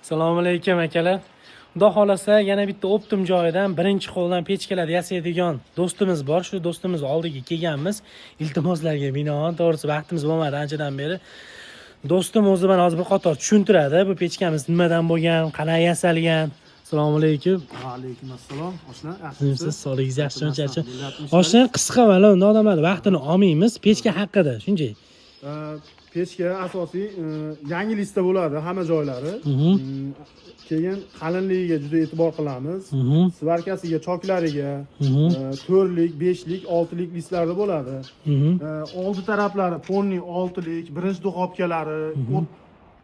Assalomu alaykum akalar. Xudo xolasa yana bitta optim joyidan birinchi qo'ldan pechkalar yasaydigan do'stimiz bor. Shu do'stimiz oldiga kelganmiz. Iltimoslarga binoan, to'g'risi vaqtimiz bo'lmadi anchadan beri. Do'stim o'zi bilan hozir bir qator tushuntiradi. Bu pechkamiz nimadan bo'lgan, qanday yasalgan. Assalomu alaykum. Va alaykum assalom. Oshna, Yaxshimisiz? Sog'ligingiz yaxshimi, charcha? Oshna qisqa va unda odamlar vaqtini olmaymiz. Pechka haqida, shunchaki. Pechka asosiy yangi listda bo'ladi hamma joylari. Keyin qalinligiga juda e'tibor qilamiz. Svarkasiga, choklariga 4lik, 5lik, 6lik listlarda bo'ladi. Oldi taraflari ponni 6lik, birinchi duxobkalari,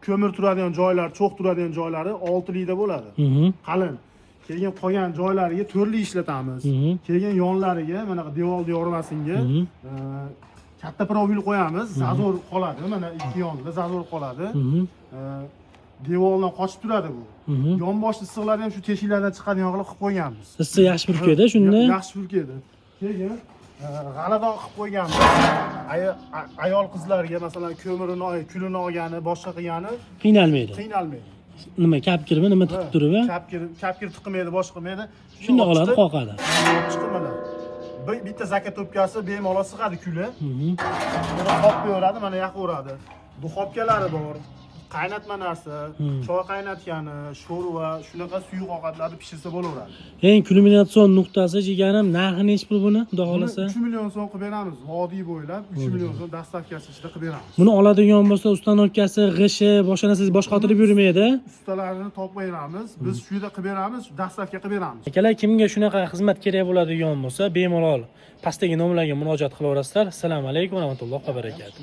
ko'mir turadigan joylar, cho'q turadigan joylari 6likda bo'ladi. Qalin. Keyin qolgan joylariga 4lik ishlatamiz. Keyin yonlariga mana devorni yormasinga katta profil qo'yamiz, zazor qoladi. Mana ikki yonda zazor qoladi. Devordan qochib turadi bu. Yonboshli issiqlarni ham shu teshiklardan chiqadigan qilib qo'yganmiz. Issiq yaxshi purkada shunda. Yaxshi purkada. Keyin g'aladan qilib qo'yganmiz. Ayol qizlarga masalan ko'mirini, kulini olgani, boshqa qilgani Qiynalmaydi. Nima kapkirmi, nima tiqib turib? Kapkir tiqmaydi, boshqa qilmaydi. Shunda oladi, qoqadi. Chiqib mana. Bitta zakat to'pkasi bemalol sig'adi kuli. Buni qoplayveradi, mana yoqaveradi. Duxobkalari bor. Qaynatma narsa, choy qaynatgani, sho'rva, shunaqa suyuq ovqatlarni pishirsa bo'laveradi. Eng kulminatsion nuqtasi jigarim, narxi nech pul buni, xudo xolasa? 3 million so'm qilib beramiz. Vodiy bo'ylab 3 million so'm dastavkasi ichida qilib beramiz. Buni oladigan bo'lsa, ustanovkasi, g'ishi, boshqa narsa boshqotirib yurmaydi. Ustalarini topib beramiz. Biz shu yerda qilib beramiz, dastavka qilib beramiz. Akalar, kimga shunaqa xizmat kerak bo'ladigan bo'lsa, bemalol pastdagi nomerlarga murojaat qilaverasizlar. Assalomu alaykum va rahmatullohi va barakatuh.